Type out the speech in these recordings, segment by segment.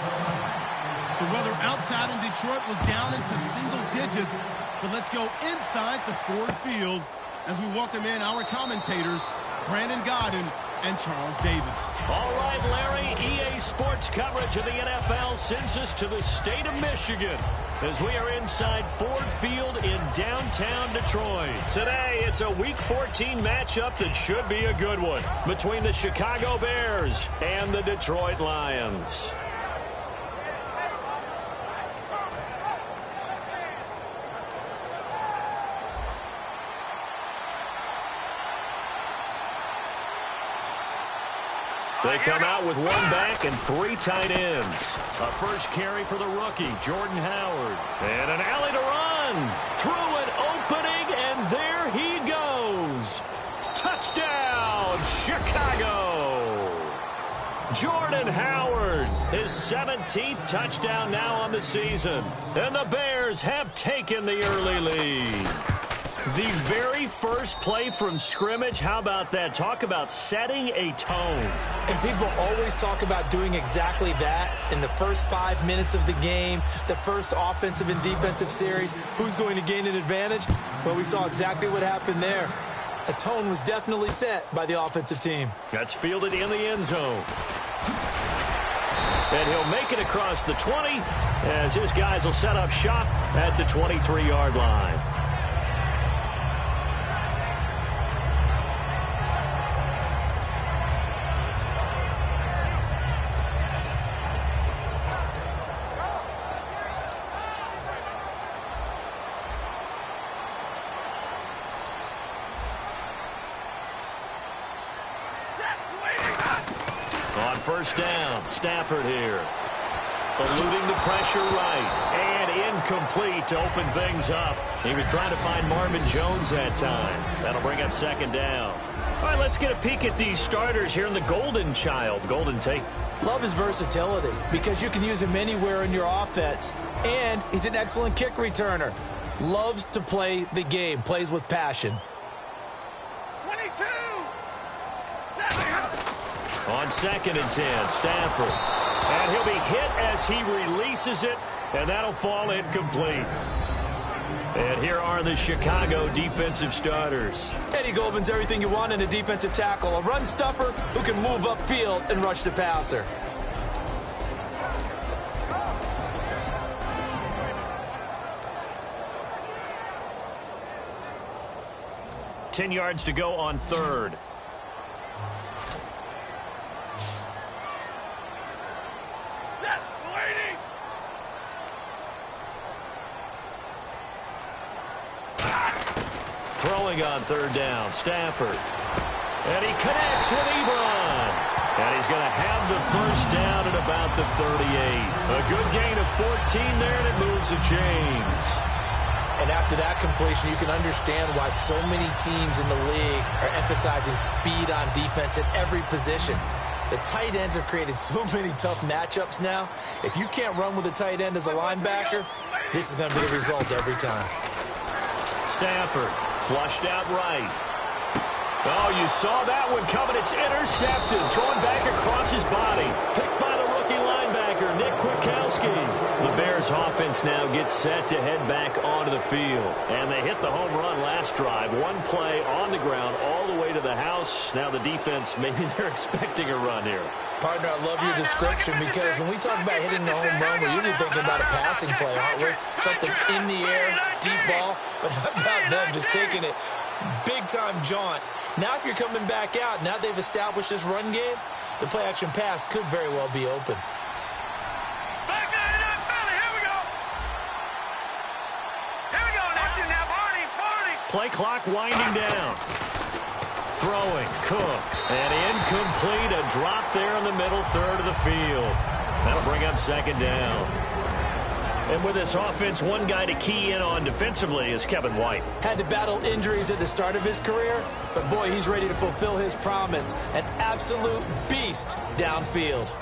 The weather outside in Detroit was down into single digits, but let's go inside to Ford Field as we welcome in our commentators, Brandon Godden and Charles Davis. All right, Larry, EA Sports coverage of the NFL sends us to the state of Michigan as we are inside Ford Field in downtown Detroit. Today, it's a Week 14 matchup that should be a good one between the Chicago Bears and the Detroit Lions. They come out with one back and three tight ends. A first carry for the rookie, Jordan Howard. And an alley to run. Through an opening, and there he goes. Touchdown, Chicago. Jordan Howard, his 17th touchdown now on the season. And the Bears have taken the early lead. The very first play from scrimmage, how about that? Talk about setting a tone. And people always talk about doing exactly that in the first 5 minutes of the game, the first offensive and defensive series. Who's going to gain an advantage? Well, we saw exactly what happened there. A tone was definitely set by the offensive team. That's fielded in the end zone. And he'll make it across the 20 as his guys will set up shop at the 23-yard line. First down, Stafford here. Eluding the pressure right. And incomplete to open things up. He was trying to find Marvin Jones that time. That'll bring up second down. All right, let's get a peek at these starters here in the Golden Child. Golden Tate. Love his versatility because you can use him anywhere in your offense. And he's an excellent kick returner. Loves to play the game. Plays with passion. On 2nd and 10, Stafford. And he'll be hit as he releases it, and that'll fall incomplete. And here are the Chicago defensive starters. Eddie Goldman's everything you want in a defensive tackle. A run stuffer who can move upfield and rush the passer. Ten yards to go on 3rd. Throwing on 3rd down, Stafford. And he connects with Ebron. And he's going to have the first down at about the 38. A good gain of 14 there, and it moves the chains. And after that completion, you can understand why so many teams in the league are emphasizing speed on defense at every position. The tight ends have created so many tough matchups now. If you can't run with a tight end as a linebacker, this is going to be the result every time. Stafford flushed out right. Oh, you saw that one coming. It's intercepted. Thrown back across his body. Picked by the rookie linebacker, Nick Kwiatkowski. The Bears offense now gets set to head back onto the field. And they hit the home run last drive. One play on the ground all the way to the house. Now the defense, maybe they're expecting a run here. Partner, I love your description because when we talk about hitting the home run, we're usually thinking about a passing play, aren't we? Something in the air, deep ball. But how about them just taking it big-time jaunt? Now if you're coming back out, now they've established this run game, the play-action pass could very well be open. Play clock winding down. Throwing, Cook. And incomplete, a drop there in the middle third of the field. That'll bring up second down. And with this offense, one guy to key in on defensively is Kevin White. Had to battle injuries at the start of his career, but boy, he's ready to fulfill his promise. An absolute beast downfield.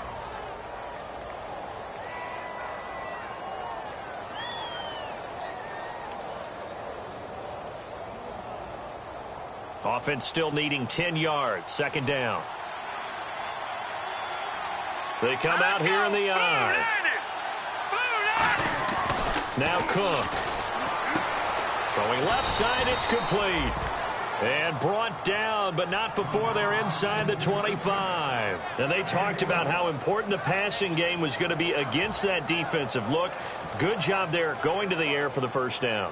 Offense still needing 10 yards. Second down. They come out here in the eye. Now Cook. Throwing left side, it's complete. And brought down, but not before they're inside the 25. And they talked about how important the passing game was going to be against that defensive look. Good job there going to the air for the first down.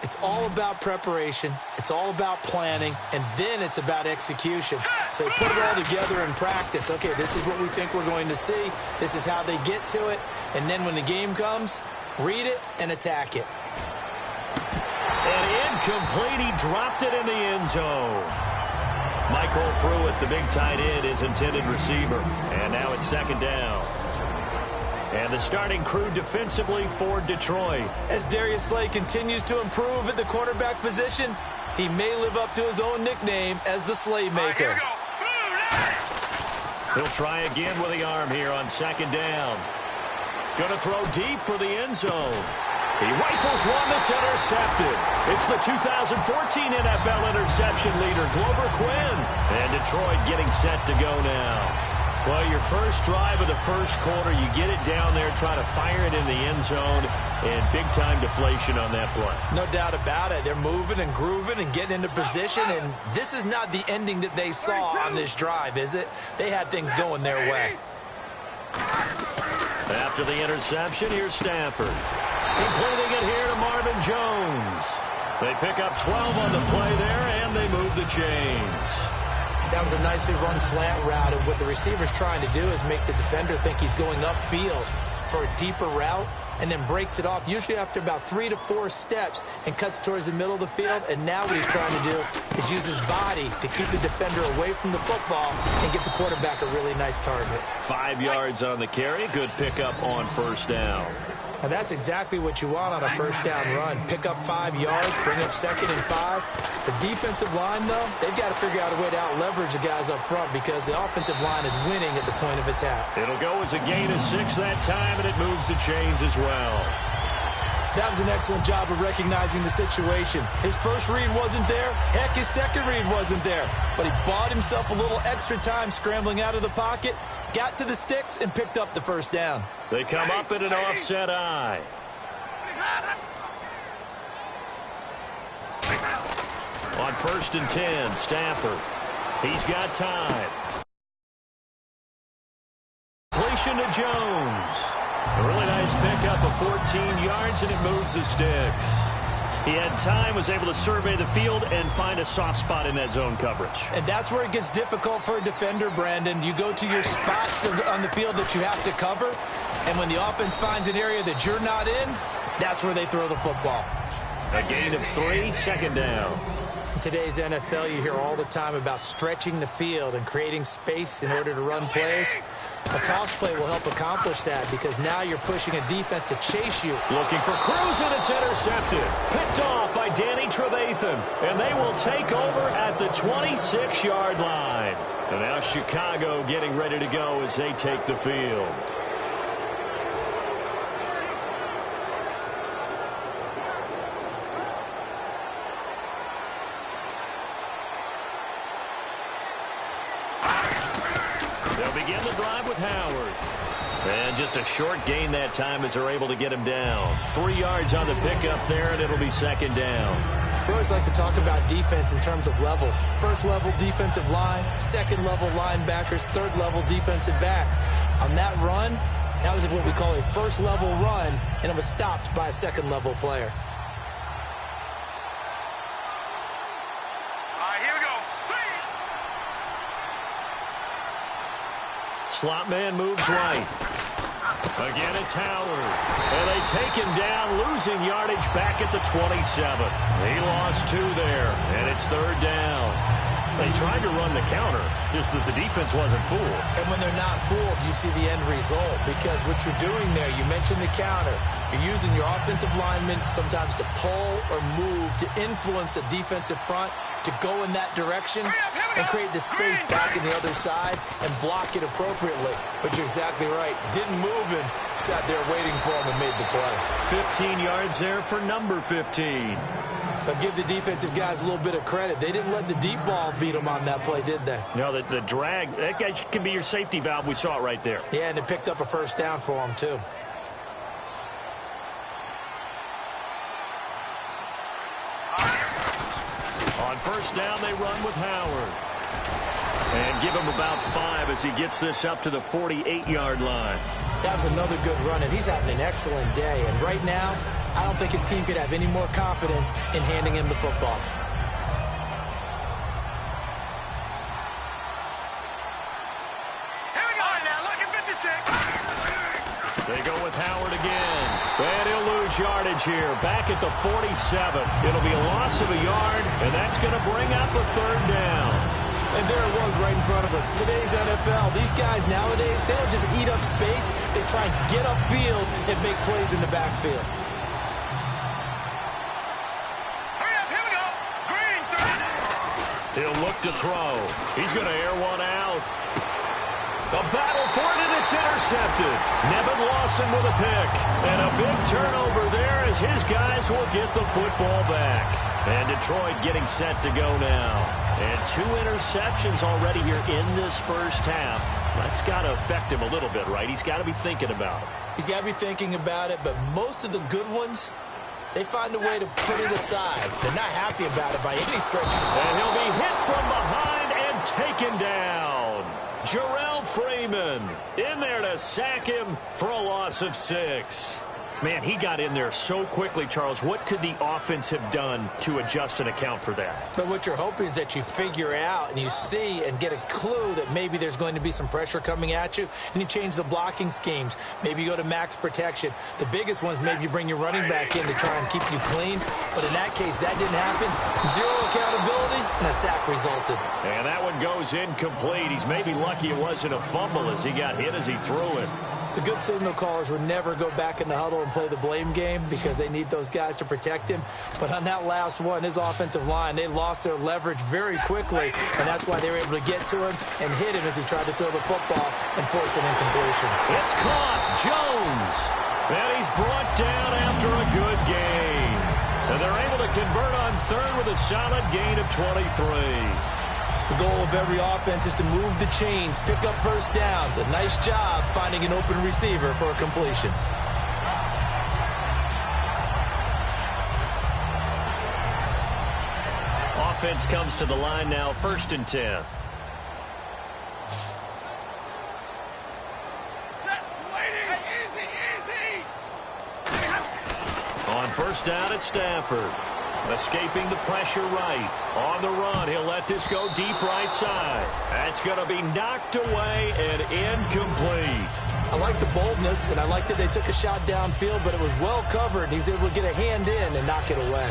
It's all about preparation. It's all about planning. And then it's about execution. So they put it all together in practice. Okay, this is what we think we're going to see. This is how they get to it. And then when the game comes, read it and attack it. And incomplete. He dropped it in the end zone. Michael Pruitt, the big tight end, is intended receiver. And now it's second down. And the starting crew defensively for Detroit. As Darius Slay continues to improve at the quarterback position, he may live up to his own nickname as the Slaymaker. He'll try again with the arm here on second down. Going to throw deep for the end zone. He rifles one that's intercepted. It's the 2014 NFL interception leader, Glover Quinn. And Detroit getting set to go now. Well, your first drive of the first quarter, you get it down there, try to fire it in the end zone, and big-time deflation on that play. No doubt about it. They're moving and grooving and getting into position, and this is not the ending that they saw on this drive, is it? They had things going their way. After the interception, here's Stafford. Completing it here to Marvin Jones. They pick up 12 on the play there, and they move the chains. That was a nicely run slant route, and what the receiver's trying to do is make the defender think he's going upfield for a deeper route, and then breaks it off, usually after about 3 to 4 steps, and cuts towards the middle of the field. And now what he's trying to do is use his body to keep the defender away from the football and get the quarterback a really nice target. 5 yards on the carry. Good pickup on first down. Now that's exactly what you want on a first down run. Pick up 5 yards, bring up 2nd and 5. The defensive line, though, they've got to figure out a way to out-leverage the guys up front because the offensive line is winning at the point of attack. It'll go as a gain of 6 that time, and it moves the chains as well. That was an excellent job of recognizing the situation. His first read wasn't there. Heck, his second read wasn't there. But he bought himself a little extra time scrambling out of the pocket, got to the sticks, and picked up the first down. They come up in an offset eye. On 1st and 10, Stafford. He's got time. Completion to Jones. A really nice pickup of 14 yards, and it moves the sticks. He had time, was able to survey the field and find a soft spot in that zone coverage. And that's where it gets difficult for a defender, Brandon. You go to your spots on the field that you have to cover, and when the offense finds an area that you're not in, that's where they throw the football. A gain of 3, second down. In today's NFL, you hear all the time about stretching the field and creating space in order to run plays. A toss play will help accomplish that because now you're pushing a defense to chase you. Looking for Cruz, and it's intercepted. Picked off by Danny Trevathan. And they will take over at the 26-yard line. And now Chicago getting ready to go as they take the field. They'll begin the drive with Howard. And just a short gain that time as they're able to get him down. 3 yards on the pickup there, and it'll be second down. We always like to talk about defense in terms of levels. First level defensive line, second level linebackers, third level defensive backs. On that run, that was what we call a first level run, and it was stopped by a second level player. Slot man moves right. Again, it's Howard. And they take him down, losing yardage back at the 27. He lost 2 there, and it's third down. They tried to run the counter, just that the defense wasn't fooled. And when they're not fooled, you see the end result. Because what you're doing there, you mentioned the counter. You're using your offensive linemen sometimes to pull or move, to influence the defensive front, to go in that direction and create the space back in the other side and block it appropriately. But you're exactly right. Didn't move and sat there waiting for him and made the play. 15 yards there for number 15. But give the defensive guys a little bit of credit. They didn't let the deep ball beat them on that play, did they? No, the drag, that guy can be your safety valve. We saw it right there. Yeah, and it picked up a first down for him, too. On first down, they run with Howard. And give him about 5 as he gets this up to the 48-yard line. That was another good run, and he's having an excellent day. And right now, I don't think his team could have any more confidence in handing him the football. Here we go now, look at 56. They go with Howard again. And he'll lose yardage here. Back at the 47. It'll be a loss of a yard, and that's going to bring up a third down. And there it was right in front of us. Today's NFL, these guys nowadays, they don't just eat up space. They try and get upfield and make plays in the backfield. Hurry up, here we go. Green, 30. He'll look to throw. He's going to air one out. The battle for it, and it's intercepted. Nevin Lawson with a pick. And a big turnover there as his guys will get the football back. And Detroit getting set to go now. And 2 interceptions already here in this first half. That's got to affect him a little bit, right? He's got to be thinking about it. He's got to be thinking about it, but most of the good ones, they find a way to put it aside. They're not happy about it by any stretch. And he'll be hit from behind and taken down. Jarrell Freeman in there to sack him for a loss of 6. Man, he got in there so quickly, Charles. What could the offense have done to adjust and account for that? But what you're hoping is that you figure out and you see and get a clue that maybe there's going to be some pressure coming at you, and you change the blocking schemes. Maybe you go to max protection. The biggest one is maybe you bring your running back in to try and keep you clean. But in that case, that didn't happen. 0 accountability, and a sack resulted. And that one goes incomplete. He's maybe lucky it wasn't a fumble as he got hit as he threw it. The good signal callers would never go back in the huddle and play the blame game because they need those guys to protect him. But on that last one, his offensive line, they lost their leverage very quickly, and that's why they were able to get to him and hit him as he tried to throw the football and force an incompletion. It's caught. Jones. And he's brought down after a good gain. And they're able to convert on third with a solid gain of 23. The goal of every offense is to move the chains, pick up first downs. A nice job finding an open receiver for a completion. Offense comes to the line now, 1st and 10. On first down, it's Stafford. Escaping the pressure right. On the run, he'll let this go deep right side. That's going to be knocked away and incomplete. I like the boldness, and I like that they took a shot downfield, but it was well covered, and he was able to get a hand in and knock it away.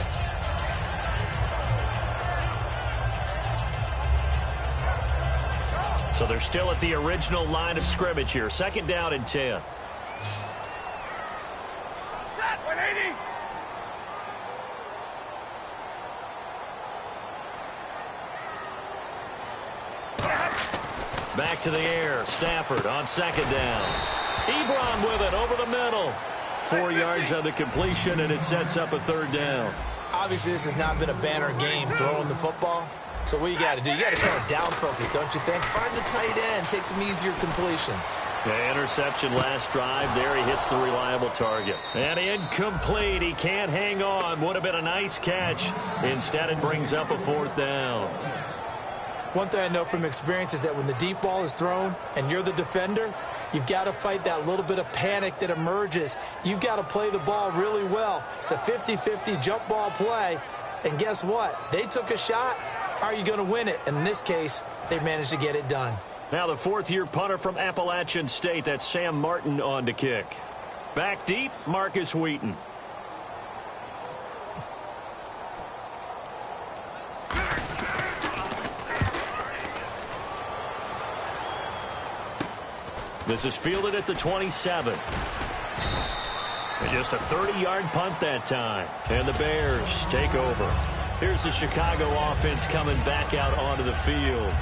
So they're still at the original line of scrimmage here. 2nd down and 10. Set, 180. Back to the air. Stafford on 2nd down. Ebron with it over the middle. 4 yards on the completion, and it sets up a 3rd down. Obviously, this has not been a banner game throwing the football. So what you got to do, you got to kind of down focus, don't you think? Find the tight end, take some easier completions. The interception last drive. There he hits the reliable target. And incomplete. He can't hang on. Would have been a nice catch. Instead, it brings up a 4th down. One thing I know from experience is that when the deep ball is thrown and you're the defender, you've got to fight that little bit of panic that emerges. You've got to play the ball really well. It's a 50-50 jump ball play. And guess what? They took a shot. How are you going to win it? And in this case, they managed to get it done. Now the 4th-year punter from Appalachian State. That's Sam Martin on to kick. Back deep, Marcus Wheaton. This is fielded at the 27. And just a 30-yard punt that time. And the Bears take over. Here's the Chicago offense coming back out onto the field.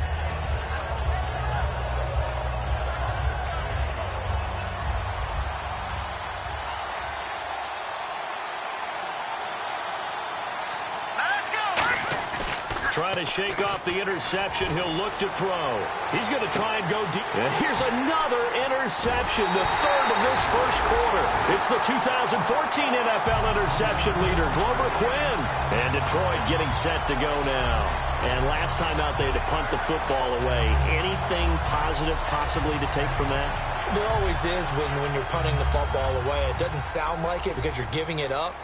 trying to shake off the interception. He'll look to throw. He's going to try and go deep. And here's another interception, the third of this first quarter. It's the 2014 NFL interception leader, Glover Quinn. And Detroit getting set to go now. And last time out, they had to punt the football away. Anything positive possibly to take from that? There always is when you're punting the football away. It doesn't sound like it because you're giving it up,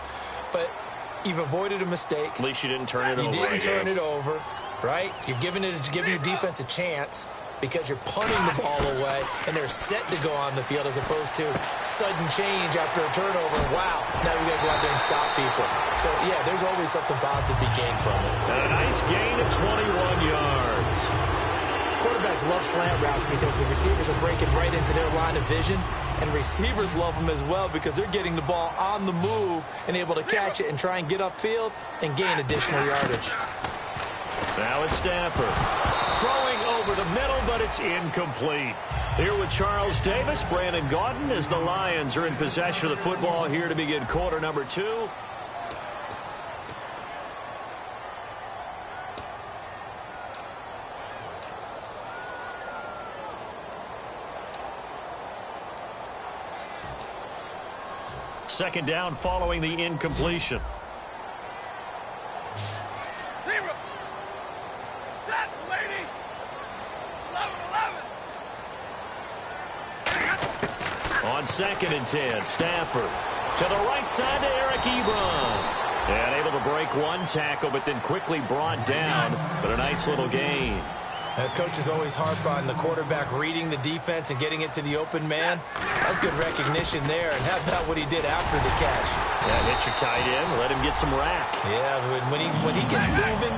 but you've avoided a mistake. At least you didn't turn it over. You didn't turn it over, right? You're giving your defense a chance because you're punting the ball away, and they're set to go on the field as opposed to sudden change after a turnover. Wow, now we got to go out there and stop people. So, yeah, there's always something positive to be gained from it. And a nice gain of 21 yards. Quarterbacks love slant routes because the receivers are breaking right into their line of vision, and receivers love them as well because they're getting the ball on the move and able to catch it and try and get upfield and gain additional yardage. Now it's Stafford. Throwing over the middle, but it's incomplete. Here with Charles Davis, Brandon Gaudin, as the Lions are in possession of the football here to begin quarter number 2. Second down following the incompletion. Zero. Set, lady. 11-11. On 2nd and 10, Stafford to the right side to Eric Ebron. And able to break one tackle, but then quickly brought down. But a nice little gain. Coaches always harp on the quarterback reading the defense and getting it to the open man. That's good recognition there. And how about what he did after the catch? Yeah, hit your tight end, let him get some rack. Yeah, when he gets moving,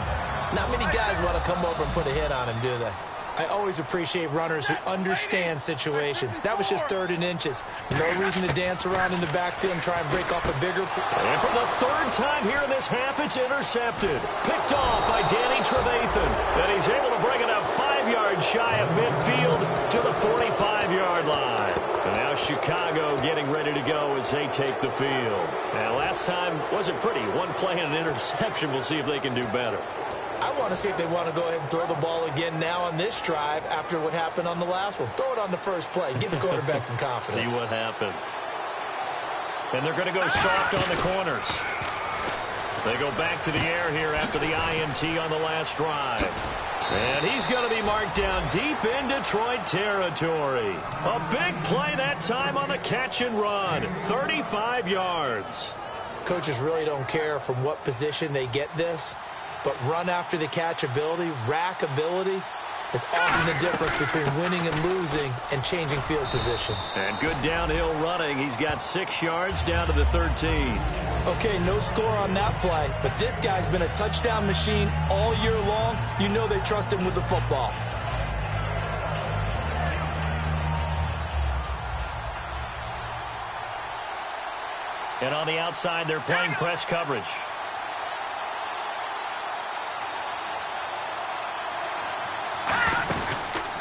not many guys want to come over and put a hit on him, do they? I always appreciate runners who understand situations. That was just 3rd and inches. No reason to dance around in the backfield and try and break off a bigger... And for the 3rd time here in this half, it's intercepted. Picked off by Danny Trevathan. And he's able to bring it up 5 yards shy of midfield to the 45-yard line. And now Chicago getting ready to go as they take the field. Now, last time wasn't pretty. One play and an interception. We'll see if they can do better. I want to see if they want to go ahead and throw the ball again now on this drive after what happened on the last one. Throw it on the first play. Give the quarterback some confidence. See what happens. And they're going to go soft on the corners. They go back to the air here after the INT on the last drive. And he's going to be marked down deep in Detroit territory. A big play that time on a catch and run. 35 yards. Coaches really don't care from what position they get this. But run after the catch ability, rack ability, is often the difference between winning and losing and changing field position. And good downhill running. He's got 6 yards down to the 13. Okay, no score on that play, but this guy's been a touchdown machine all year long. You know they trust him with the football. And on the outside, they're playing press coverage.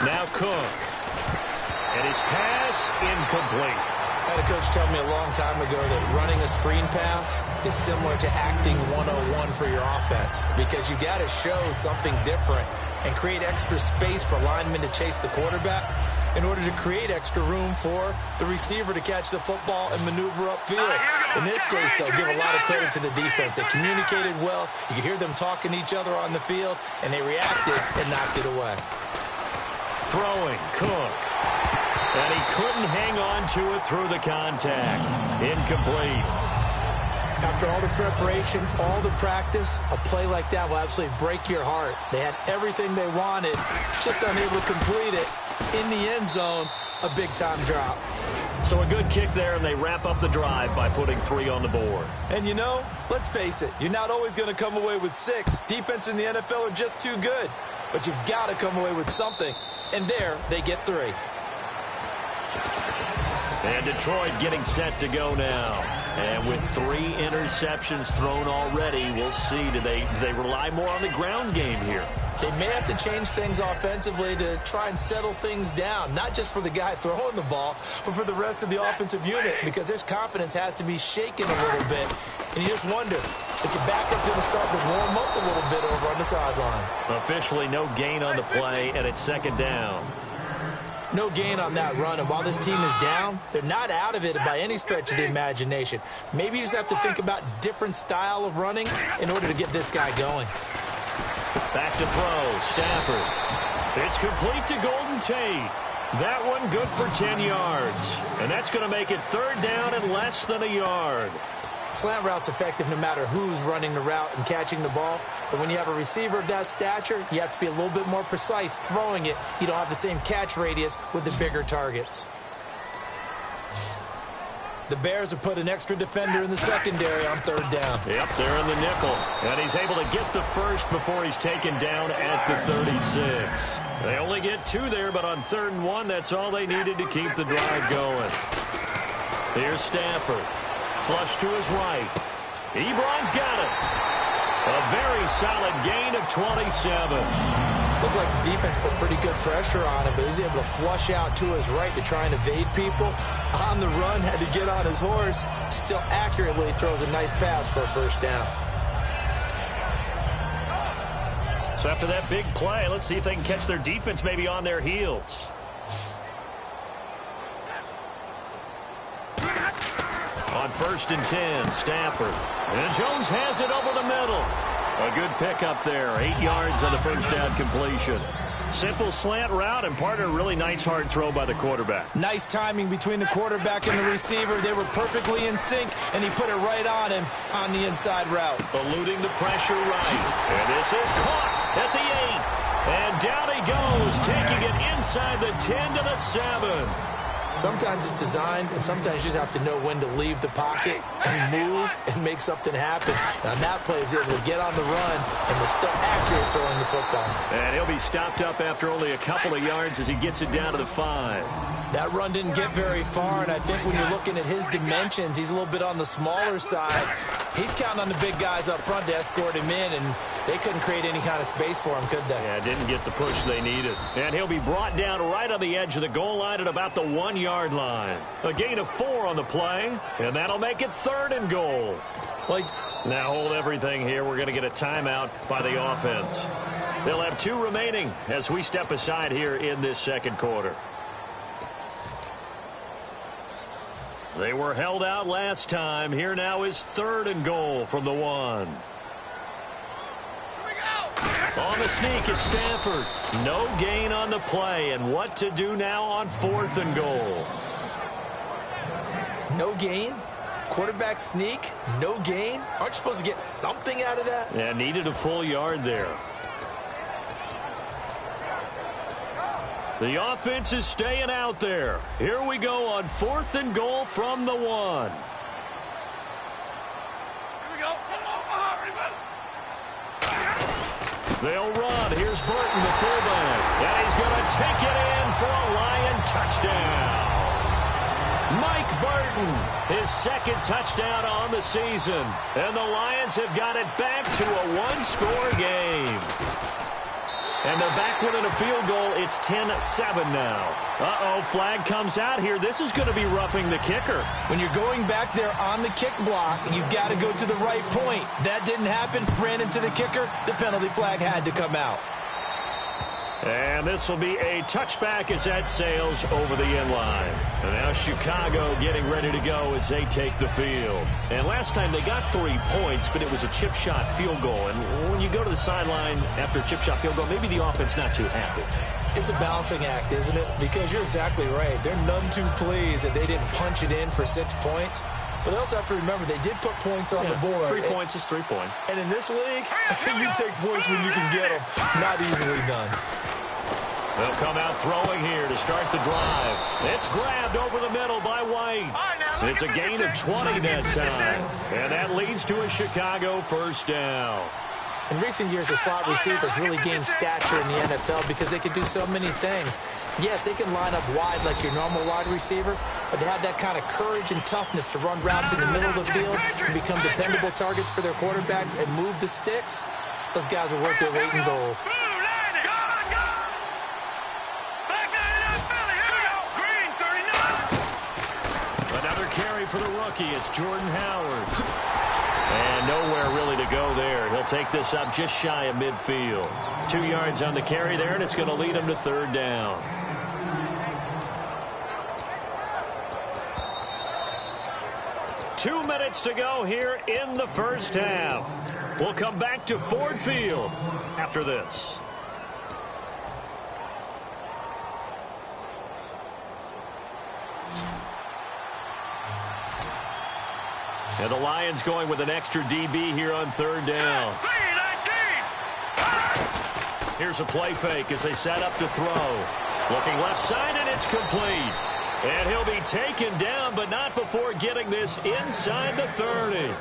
Now Cook. And his pass incomplete. I had a coach tell me a long time ago that running a screen pass is similar to acting 101 for your offense because you got to show something different and create extra space for linemen to chase the quarterback in order to create extra room for the receiver to catch the football and maneuver upfield. In this case, they'll give a lot of credit to the defense. They communicated well. You could hear them talking to each other on the field, and they reacted and knocked it away. Throwing, Cook. And he couldn't hang on to it through the contact. Incomplete. After all the preparation, all the practice, a play like that will absolutely break your heart. They had everything they wanted, just unable to complete it. In the end zone, a big-time drop. So a good kick there, and they wrap up the drive by putting 3 on the board. And you know, let's face it, you're not always going to come away with 6. Defense in the NFL are just too good. But you've got to come away with something. And there, they get 3. And Detroit getting set to go now. And with 3 interceptions thrown already, we'll see. Do they rely more on the ground game here? They may have to change things offensively to try and settle things down, not just for the guy throwing the ball, but for the rest of the offensive unit, because their confidence has to be shaken a little bit. And you just wonder, Is the backup going to start to warm up a little bit over on the sideline? Officially no gain on the play, and it's second down. No gain on that run, and while this team is down, they're not out of it by any stretch of the imagination. Maybe you just have to think about different style of running in order to get this guy going. Back to throw, Stafford. It's complete to Golden Tate. That one good for 10 yards. And that's going to make it third down and less than a yard. Slant route's effective no matter who's running the route and catching the ball. But when you have a receiver of that stature, you have to be a little bit more precise throwing it. You don't have the same catch radius with the bigger targets. The Bears have put an extra defender in the secondary on third down. Yep, they're in the nickel. And he's able to get the first before he's taken down at the 36. They only get 2 there, but on 3rd and 1, that's all they needed to keep the drive going. Here's Stafford. Flush to his right. Ebron's got it. A very solid gain of 27. Looked like the defense put pretty good pressure on him, but he's able to flush out to his right to try and evade people. On the run, had to get on his horse. Still accurately throws a nice pass for a first down. So after that big play, let's see if they can catch their defense maybe on their heels. On 1st and 10, Stafford. And Jones has it over the middle. A good pickup there. 8 yards on the first down completion. Simple slant route and part of a really nice hard throw by the quarterback. Nice timing between the quarterback and the receiver. They were perfectly in sync, and he put it right on him on the inside route. Eluding the pressure right. And this is caught at the 8. And down he goes, taking it inside the 10 to the 7. Sometimes it's designed, and sometimes you just have to know when to leave the pocket and move and make something happen. On that play, he was able to get on the run and was still accurate throwing the football. And he'll be stopped up after only a couple of yards as he gets it down to the 5. That run didn't get very far, and I think when you're looking at his dimensions, he's a little bit on the smaller side. He's counting on the big guys up front to escort him in, and they couldn't create any kind of space for him, could they? Yeah, didn't get the push they needed. And he'll be brought down right on the edge of the goal line at about the 1-yard line. A gain of 4 on the play, and that'll make it 3rd and goal. Now hold everything here. We're going to get a timeout by the offense. They'll have 2 remaining as we step aside here in this second quarter. They were held out last time. Here now is 3rd and goal from the 1. On the sneak, it's Stafford. No gain on the play. And what to do now on 4th and goal? No gain? Quarterback sneak? No gain? Aren't you supposed to get something out of that? Yeah, needed a full yard there. The offense is staying out there. Here we go on 4th and goal from the 1. Here we go. They'll run. Here's Burton, the fullback. And he's going to take it in for a Lion touchdown. Mike Burton, his 2nd touchdown on the season. And the Lions have got it back to a 1-score game. And they're back within a field goal. It's 10-7 now. Uh-oh, flag comes out here. This is going to be roughing the kicker. When you're going back there on the kick block, you've got to go to the right point. That didn't happen. Ran into the kicker. The penalty flag had to come out. And this will be a touchback as that sails over the end line. And now Chicago getting ready to go as they take the field. And last time they got 3 points, but it was a chip shot field goal. And when you go to the sideline after a chip shot field goal, maybe the offense not too happy. It's a balancing act, isn't it? Because you're exactly right. They're none too pleased that they didn't punch it in for 6 points. But they also have to remember they did put points on the board. 3 points is 3 points. And in this league, you take points when you can get them. Not easily done. They'll come out throwing here to start the drive. It's grabbed over the middle by White. It's a gain of 20 that time. And that leads to a Chicago first down. In recent years, the slot receivers really gained stature in the NFL because they can do so many things. Yes, they can line up wide like your normal wide receiver, but to have that kind of courage and toughness to run routes in the middle of the field and become dependable targets for their quarterbacks and move the sticks, those guys are worth their weight in gold. Another carry for the rookie. It's Jordan Howard. And nowhere really to go there. He'll take this up just shy of midfield. 2 yards on the carry there, and it's going to lead him to third down. Two minutes to go here in the first half. We'll come back to Ford Field after this. And the Lions going with an extra DB here on third down. Here's a play fake as they set up to throw. Looking left side, and it's complete. And he'll be taken down, but not before getting this inside the 30.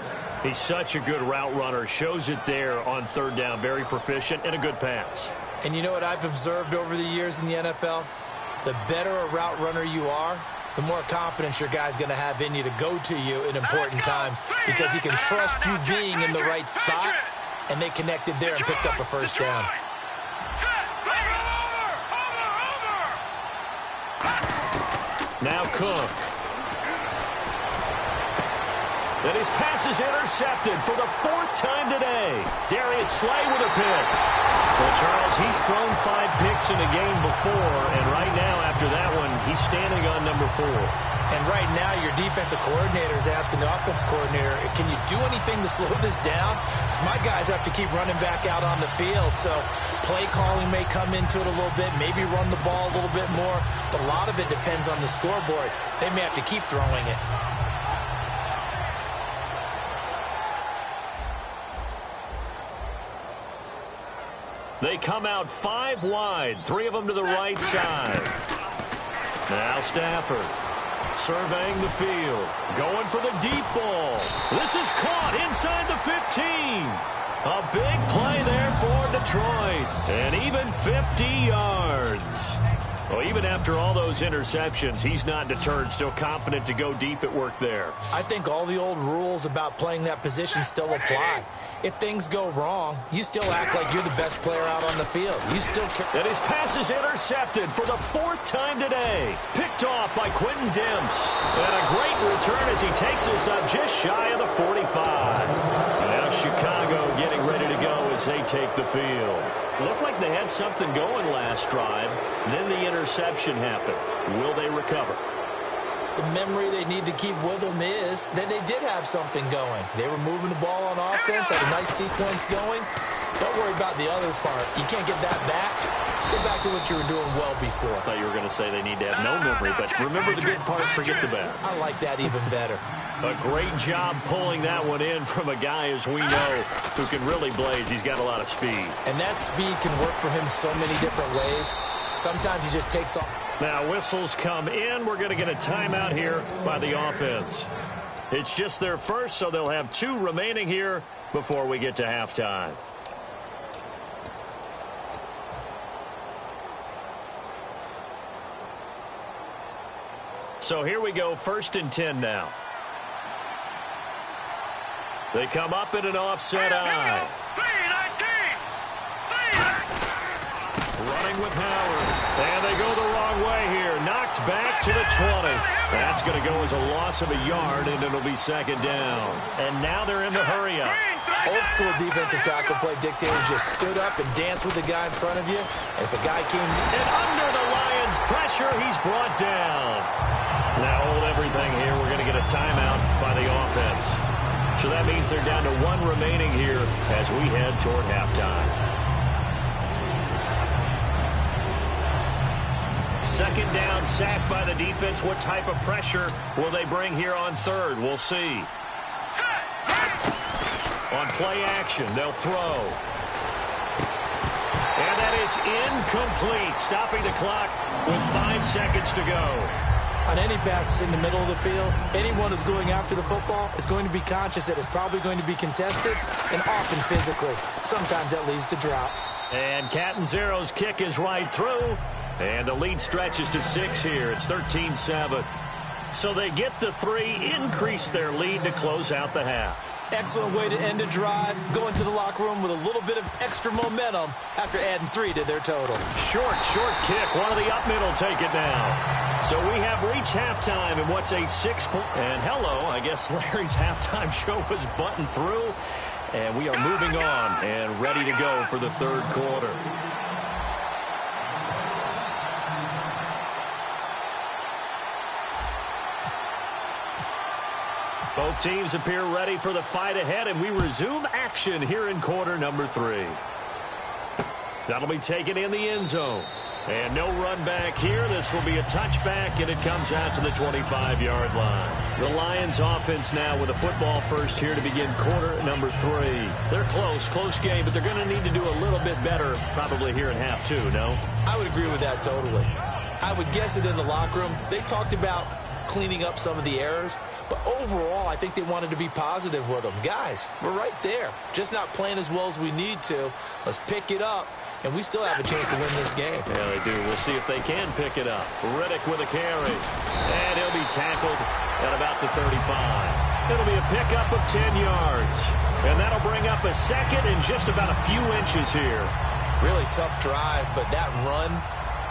He's such a good route runner. Shows it there on third down. Very proficient and a good pass. And you know what I've observed over the years in the NFL? The better a route runner you are, the more confidence your guy's going to have in you to go to you in important times because he can trust you being in the right spot, and they connected there and picked up a first down. Now Cook. And his pass is intercepted for the 4th time today. Darius Slay with a pick. Well, Charles, he's thrown 5 picks in a game before, and right now after that one, he's standing on number 4. And right now your defensive coordinator is asking the offensive coordinator, can you do anything to slow this down? Because my guys have to keep running back out on the field. So play calling may come into it a little bit, maybe run the ball a little bit more. But a lot of it depends on the scoreboard. They may have to keep throwing it. They come out 5 wide, 3 of them to the right side. Now Stafford surveying the field, going for the deep ball. This is caught inside the 15. A big play there for Detroit, and even 50 yards. Well, even after all those interceptions, he's not deterred, still confident to go deep at work there. I think all the old rules about playing that position still apply. If things go wrong, you still act like you're the best player out on the field. You still care. And his pass is intercepted for the 4th time today. Picked off by Quentin Demps. And a great return as he takes us up just shy of the 45. Now Chicago getting ready to go as they take the field. Looked like they had something going last drive. Then the interception happened. Will they recover? The memory they need to keep with them is that they did have something going. They were moving the ball on offense, had a nice sequence going. Don't worry about the other part. You can't get that back. Let's get back to what you were doing well before. I thought you were going to say they need to have no memory, but remember the good part, forget the bad. I like that even better. A great job pulling that one in from a guy, as we know, who can really blaze. He's got a lot of speed. And that speed can work for him so many different ways. Sometimes he just takes off. Now whistles come in. We're going to get a timeout here by the offense. It's just their first, so they'll have 2 remaining here before we get to halftime. So here we go, 1st and 10 now. They come up in an offset eye. Running with Howard. And they go the wrong way here. Knocked back to the 20. That's going to go as a loss of a yard, and it'll be 2nd down. And now they're in the hurry-up. Old school defensive tackle play dictators just stood up and danced with the guy in front of you. And if the guy came... And under the Lions' pressure, he's brought down. Now hold everything here. We're going to get a timeout by the offense. So that means they're down to 1 remaining here as we head toward halftime. 2nd down, sack by the defense. What type of pressure will they bring here on 3rd? We'll see. On play action, they'll throw. And that is incomplete, stopping the clock with 5 seconds to go. On any passes in the middle of the field, anyone who's going after the football is going to be conscious that it's probably going to be contested and often physically. Sometimes that leads to drops. And Catanzaro's kick is right through. And the lead stretches to 6 here. It's 13-7. So they get the 3, increase their lead to close out the half. Excellent way to end a drive. Go into the locker room with a little bit of extra momentum after adding 3 to their total. Short kick. One of the up middle take it down. So we have reached halftime in what's a 6-point. And hello, I guess Larry's halftime show was buttoned through. And we are moving on and ready to go for the third quarter. Both teams appear ready for the fight ahead, and we resume action here in quarter number 3. That'll be taken in the end zone. And no run back here. This will be a touchback, and it comes out to the 25-yard line. The Lions offense now with a football first here to begin quarter number 3. They're close game, but they're going to need to do a little bit better probably here in half 2, no? I would agree with that totally. I would guess it in the locker room. They talked about cleaning up some of the errors, but overall I think they wanted to be positive with them. Guys, we're right there, just not playing as well as we need to. Let's pick it up, and we still have a chance to win this game. Yeah, they do. We'll see if they can pick it up. Riddick with a carry, and he'll be tackled at about the 35. It'll be a pickup of 10 yards, and that'll bring up a second and just about a few inches here. Really tough drive, but that run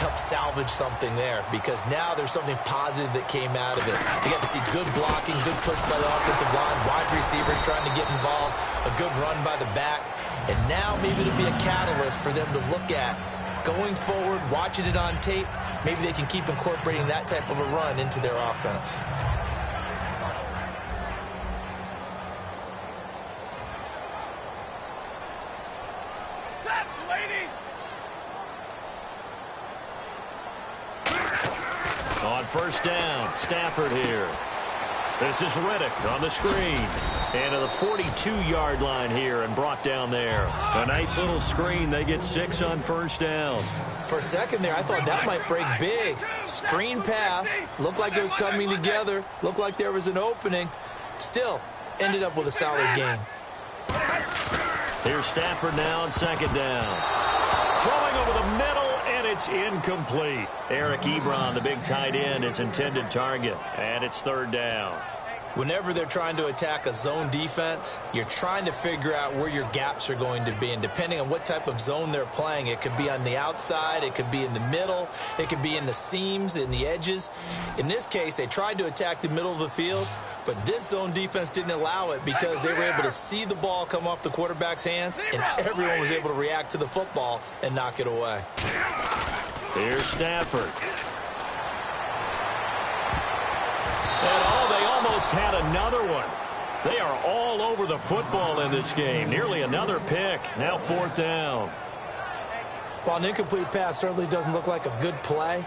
help salvage something there, because now there's something positive that came out of it. You got to see good blocking, good push by the offensive line, wide receivers trying to get involved, a good run by the back, and now maybe it'll be a catalyst for them to look at going forward, watching it on tape. Maybe they can keep incorporating that type of a run into their offense. On first down, Stafford here. This is Riddick on the screen. And to the 42-yard line here and brought down there. A nice little screen. They get 6 on first down. For a second there, I thought that might break big. Screen pass. Looked like it was coming together. Looked like there was an opening. Still, ended up with a solid game. Here's Stafford now on second down. Throwing over the middle. It's incomplete. Eric Ebron, the big tight end, is intended target. And it's third down. Whenever they're trying to attack a zone defense, you're trying to figure out where your gaps are going to be. And depending on what type of zone they're playing, it could be on the outside, it could be in the middle, it could be in the seams, in the edges. In this case, they tried to attack the middle of the field, but this zone defense didn't allow it because they were able to see the ball come off the quarterback's hands, and everyone was able to react to the football and knock it away. Here's Stafford. And they almost had another one. They are all over the football in this game. Nearly another pick. Now fourth down. Well, an incomplete pass certainly doesn't look like a good play.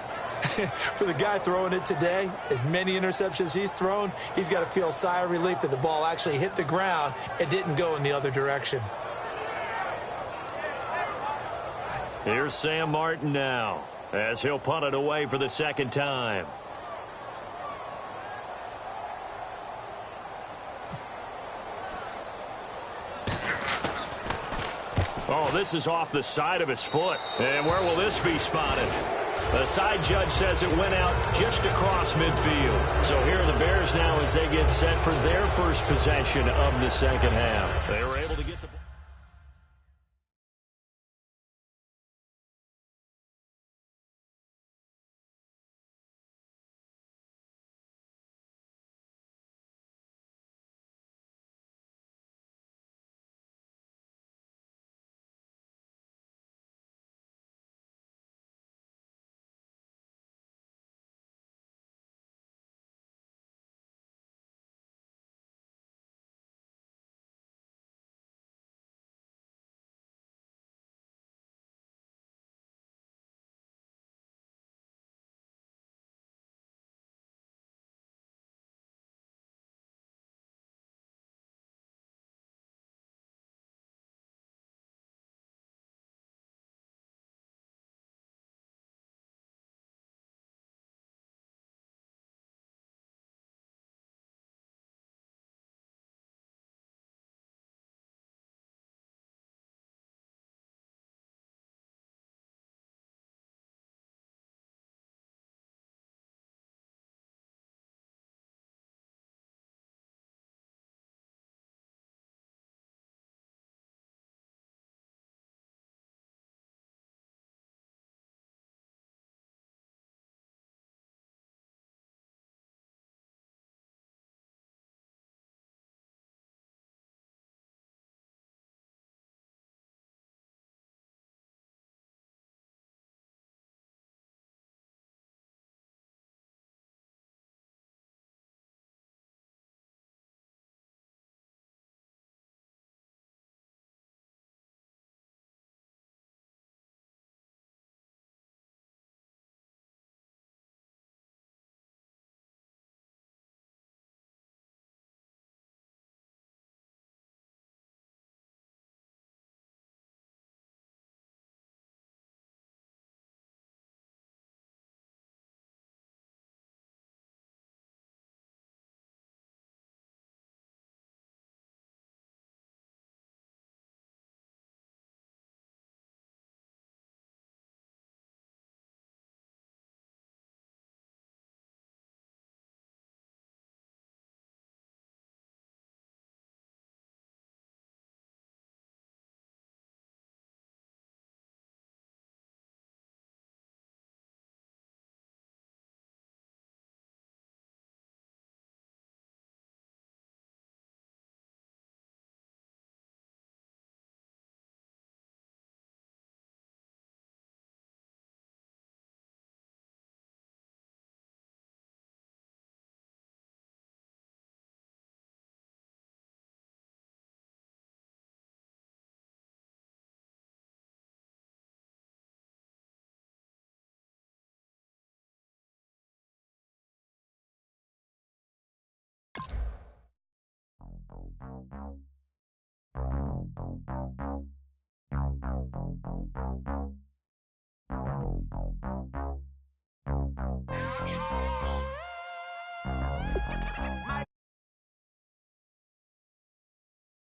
For the guy throwing it today, as many interceptions he's thrown, he's got to feel a sigh of relief that the ball actually hit the ground and didn't go in the other direction. Here's Sam Martin now, as he'll punt it away for the second time. Oh, this is off the side of his foot. And where will this be spotted? The side judge says it went out just across midfield. So here are the Bears now as they get set for their first possession of the second half. They were able to get the